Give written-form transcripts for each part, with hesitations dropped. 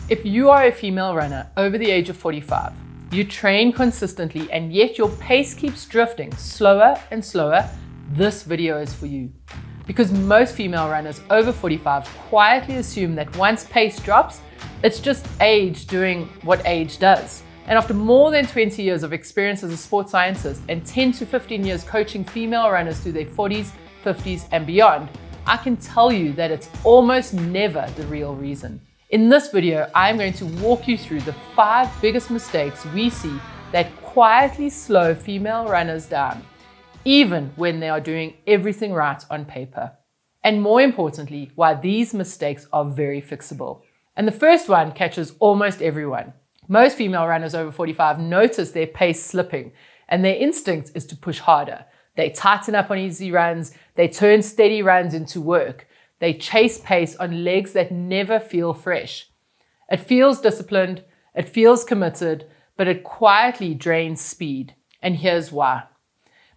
If you are a female runner over the age of 45, you train consistently and yet your pace keeps drifting slower and slower, this video is for you. Because most female runners over 45 quietly assume that once pace drops, it's just age doing what age does. And after more than 20 years of experience as a sports scientist and 10 to 15 years coaching female runners through their 40s, 50s and beyond, I can tell you that it's almost never the real reason. In this video, I'm going to walk you through the 5 biggest mistakes we see that quietly slow female runners down, even when they are doing everything right on paper. And more importantly, why these mistakes are very fixable. And the first one catches almost everyone. Most female runners over 45 notice their pace slipping, and their instinct is to push harder. They tighten up on easy runs, they turn steady runs into work. They chase pace on legs that never feel fresh. It feels disciplined, it feels committed, but it quietly drains speed. And here's why.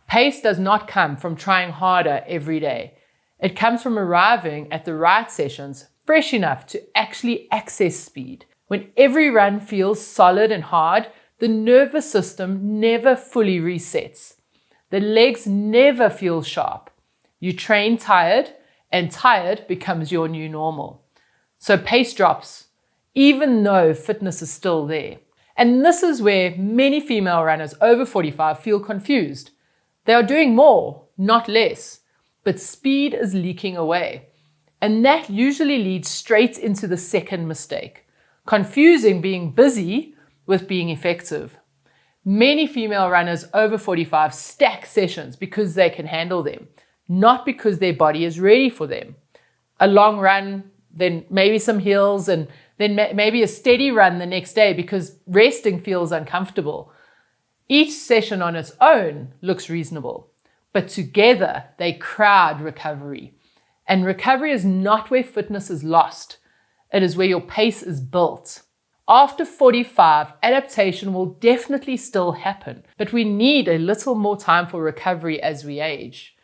Pace does not come from trying harder every day. It comes from arriving at the right sessions fresh enough to actually access speed. When every run feels solid and hard, the nervous system never fully resets. The legs never feel sharp. You train tired, and tired becomes your new normal. So pace drops, even though fitness is still there. And this is where many female runners over 45 feel confused. They are doing more, not less, but speed is leaking away. And that usually leads straight into the second mistake, confusing being busy with being effective. Many female runners over 45 stack sessions because they can handle them, not because their body is ready for them. A long run, then maybe some hills, and then maybe a steady run the next day because resting feels uncomfortable. Each session on its own looks reasonable, but together they crowd recovery. And recovery is not where fitness is lost. It is where your pace is built. After 45, adaptation will definitely still happen, but we need a little more time for recovery as we age.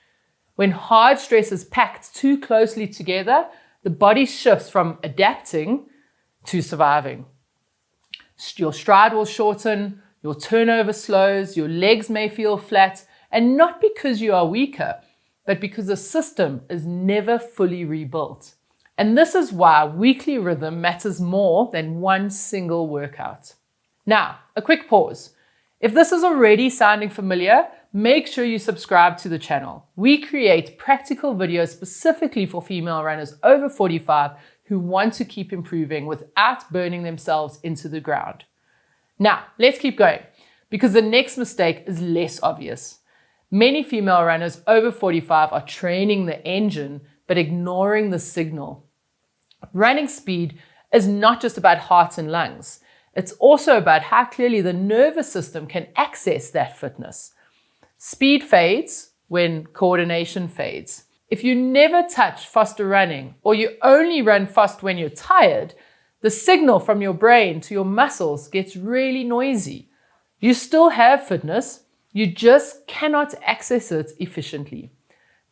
When hard stress is packed too closely together, the body shifts from adapting to surviving. Your stride will shorten, your turnover slows, your legs may feel flat, and not because you are weaker, but because the system is never fully rebuilt. And this is why weekly rhythm matters more than one single workout. Now, a quick pause. If this is already sounding familiar, make sure you subscribe to the channel. We create practical videos specifically for female runners over 45 who want to keep improving without burning themselves into the ground. Now, let's keep going, because the next mistake is less obvious. Many female runners over 45 are training the engine, but ignoring the signal. Running speed is not just about heart and lungs. It's also about how clearly the nervous system can access that fitness. Speed fades when coordination fades. If you never touch faster running, or you only run fast when you're tired, the signal from your brain to your muscles gets really noisy. You still have fitness, you just cannot access it efficiently.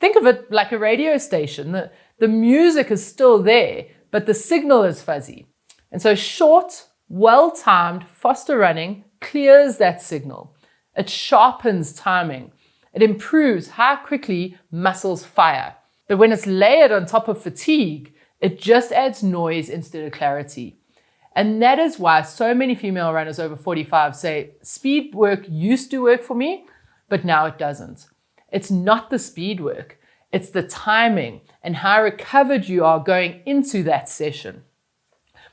Think of it like a radio station. The music is still there, but the signal is fuzzy. And so short, well-timed, faster running clears that signal. It sharpens timing. It improves how quickly muscles fire. But when it's layered on top of fatigue, it just adds noise instead of clarity. And that is why so many female runners over 45 say, speed work used to work for me, but now it doesn't. It's not the speed work. It's the timing and how recovered you are going into that session.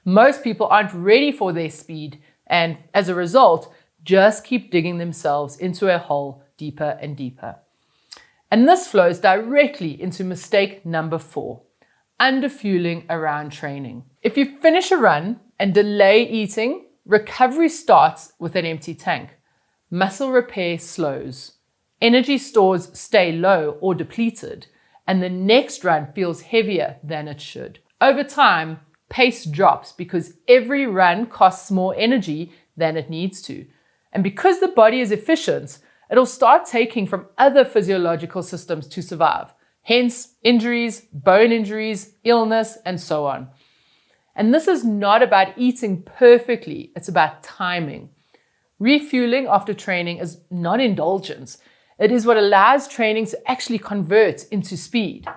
Most people aren't ready for their speed and, as a result, just keep digging themselves into a hole deeper and deeper. And this flows directly into mistake number 4, underfueling around training. If you finish a run and delay eating, recovery starts with an empty tank. Muscle repair slows. Energy stores stay low or depleted, and the next run feels heavier than it should. Over time, pace drops because every run costs more energy than it needs to. And because the body is efficient, it'll start taking from other physiological systems to survive. Hence, injuries, bone injuries, illness, and so on. And this is not about eating perfectly, it's about timing. Refueling after training is not indulgence. It is what allows training to actually convert into speed.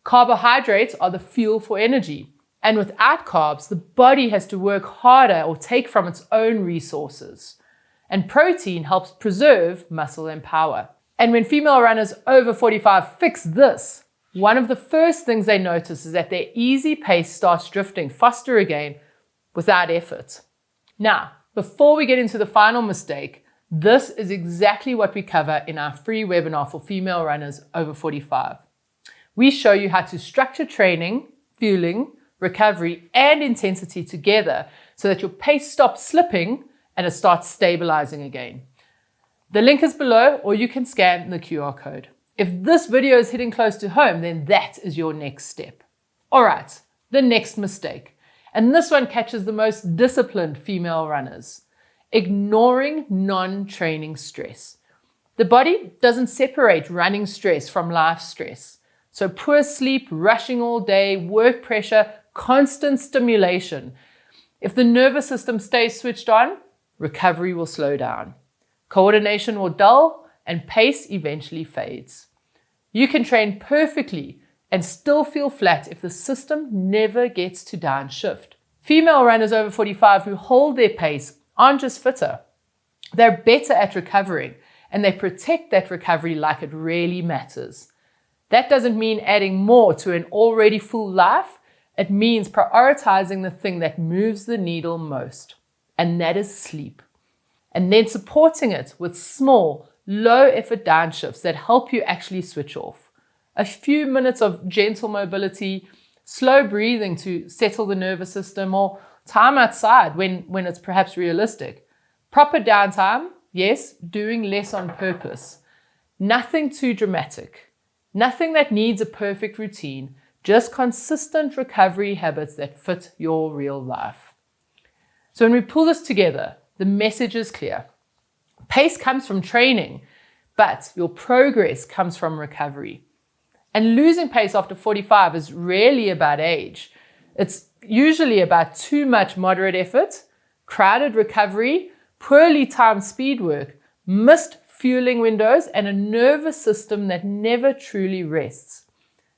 Carbohydrates are the fuel for energy. And without carbs, the body has to work harder or take from its own resources. And protein helps preserve muscle and power. And when female runners over 45 fix this, one of the first things they notice is that their easy pace starts drifting faster again without effort. Now, before we get into the final mistake, this is exactly what we cover in our free webinar for female runners over 45. We show you how to structure training, fueling, recovery, and intensity together so that your pace stops slipping and it starts stabilizing again. The link is below, or you can scan the QR code. If this video is hitting close to home, then that is your next step. All right, the next mistake. And this one catches the most disciplined female runners. Ignoring non-training stress. The body doesn't separate running stress from life stress. So poor sleep, rushing all day, work pressure, constant stimulation. If the nervous system stays switched on, recovery will slow down. Coordination will dull and pace eventually fades. You can train perfectly and still feel flat if the system never gets to downshift. Female runners over 45 who hold their pace aren't just fitter. They're better at recovering, and they protect that recovery like it really matters. That doesn't mean adding more to an already full life. It means prioritizing the thing that moves the needle most, and that is sleep. And then supporting it with small, low-effort downshifts that help you actually switch off. A few minutes of gentle mobility, slow breathing to settle the nervous system, or time outside when it's perhaps realistic. Proper downtime, yes, doing less on purpose. Nothing too dramatic. Nothing that needs a perfect routine, just consistent recovery habits that fit your real life. So when we pull this together, the message is clear. Pace comes from training, but your progress comes from recovery. And losing pace after 45 is rarely about age. It's usually about too much moderate effort, crowded recovery, poorly timed speed work, missed fueling windows, and a nervous system that never truly rests.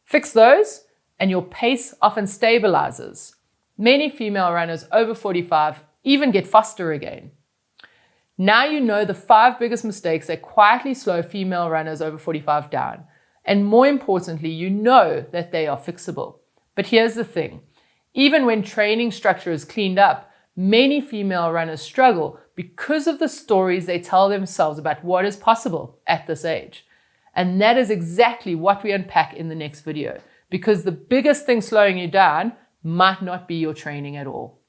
Fix those, and your pace often stabilizes. Many female runners over 45 even get faster again. Now you know the 5 biggest mistakes that quietly slow female runners over 45 down. And more importantly, you know that they are fixable. But here's the thing. Even when training structure is cleaned up, many female runners struggle because of the stories they tell themselves about what is possible at this age. And that is exactly what we unpack in the next video, because the biggest thing slowing you down might not be your training at all.